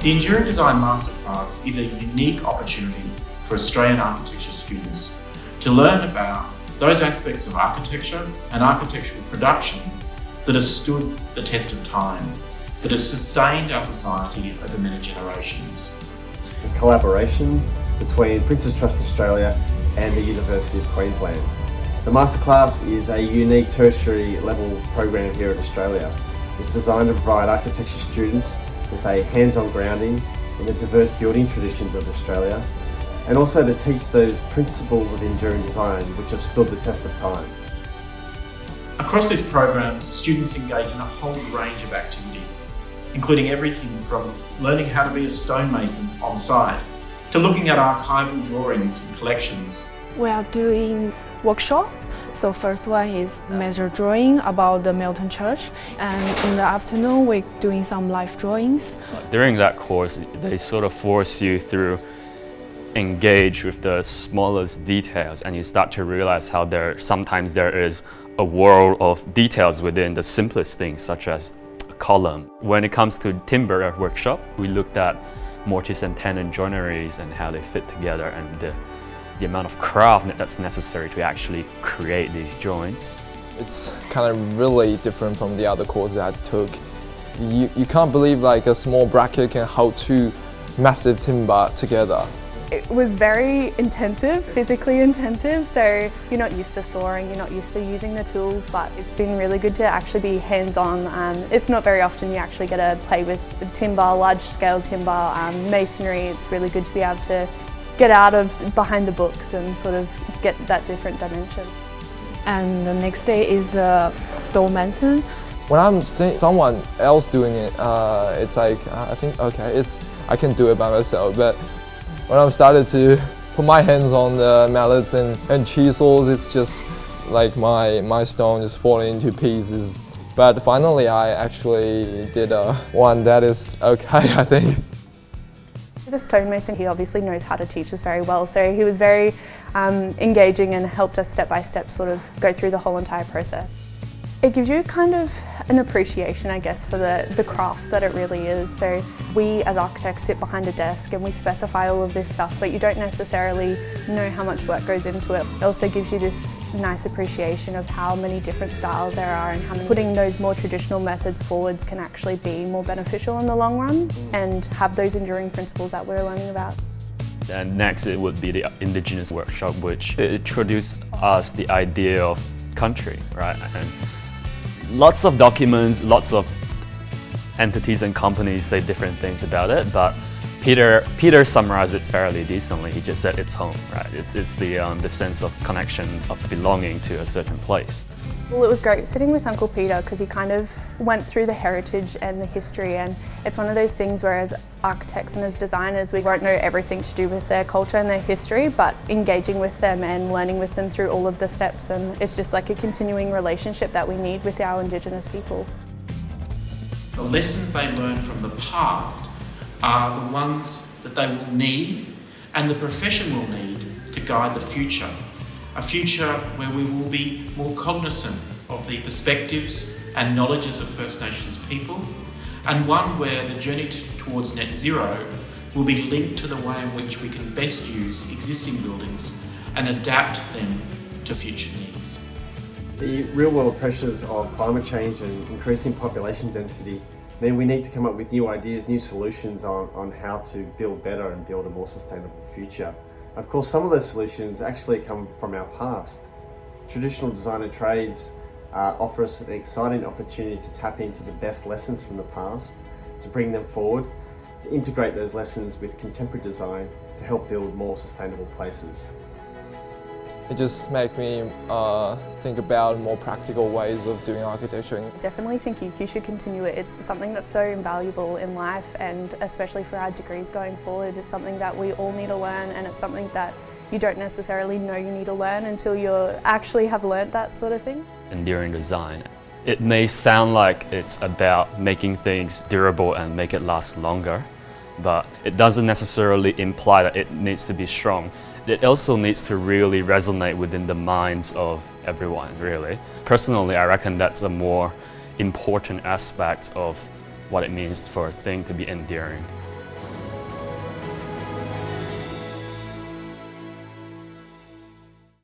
The Enduring Design Masterclass is a unique opportunity for Australian architecture students to learn about those aspects of architecture and architectural production that have stood the test of time, that have sustained our society over many generations. It's a collaboration between Prince's Trust Australia and the University of Queensland. The Masterclass is a unique tertiary level program here in Australia. It's designed to provide architecture students with a hands-on grounding in the diverse building traditions of Australia, and also to teach those principles of enduring design which have stood the test of time. Across this program, students engage in a whole range of activities, including everything from learning how to be a stonemason on site, to looking at archival drawings and collections. We are doing workshop. So first one is measure drawing about the Milton Church, and in the afternoon we're doing some live drawings. During that course, they sort of force you through engage with the smallest details, and you start to realize how sometimes there is a world of details within the simplest things, such as a column. When it comes to timber workshop, we looked at mortise and tenon joineries and how they fit together, and the amount of craft that's necessary to actually create these joints. It's kind of really different from the other courses I took. You can't believe like a small bracket can hold two massive timber together. It was very intensive, physically intensive, so you're not used to sawing, you're not used to using the tools, but it's been really good to actually be hands-on. It's not very often you actually get to play with timber, large-scale timber, masonry. It's really good to be able to get out of behind the books and sort of get that different dimension. And the next day is the stonemason. When I'm seeing someone else doing it, it's like, I think, okay, I can do it by myself. But when I've started to put my hands on the mallets and chisels, it's just like my stone just falling into pieces. But finally, I actually did one that is okay, I think. The stonemason, he obviously knows how to teach us very well, so he was very engaging and helped us step by step sort of go through the whole entire process. It gives you kind of an appreciation, I guess, for the craft that it really is. So we as architects sit behind a desk and we specify all of this stuff, but you don't necessarily know how much work goes into it. It also gives you this nice appreciation of how many different styles there are and how putting those more traditional methods forwards can actually be more beneficial in the long run and have those enduring principles that we're learning about. And next it would be the Indigenous workshop, which introduced us the idea of country, right? And lots of documents, lots of entities and companies say different things about it, but Peter summarized it fairly decently. He just said it's home, right? It's the sense of connection, of belonging to a certain place. Well, it was great sitting with Uncle Peter because he kind of went through the heritage and the history, and it's one of those things where as architects and as designers we won't know everything to do with their culture and their history, but engaging with them and learning with them through all of the steps, and it's just like a continuing relationship that we need with our Indigenous people. The lessons they learn from the past are the ones that they will need and the profession will need to guide the future. A future where we will be more cognizant of the perspectives and knowledges of First Nations people, and one where the journey towards net zero will be linked to the way in which we can best use existing buildings and adapt them to future needs. The real-world pressures of climate change and increasing population density mean we need to come up with new ideas, new solutions on how to build better and build a more sustainable future. Of course, some of those solutions actually come from our past. Traditional designer trades offer us an exciting opportunity to tap into the best lessons from the past, to bring them forward, to integrate those lessons with contemporary design to help build more sustainable places. It just made me think about more practical ways of doing architecture. I definitely think you should continue it. It's something that's so invaluable in life, and especially for our degrees going forward. It's something that we all need to learn, and it's something that you don't necessarily know you need to learn until you actually have learnt that sort of thing. Enduring design. It may sound like it's about making things durable and make it last longer, but it doesn't necessarily imply that it needs to be strong. It also needs to really resonate within the minds of everyone, really. Personally, I reckon that's a more important aspect of what it means for a thing to be enduring.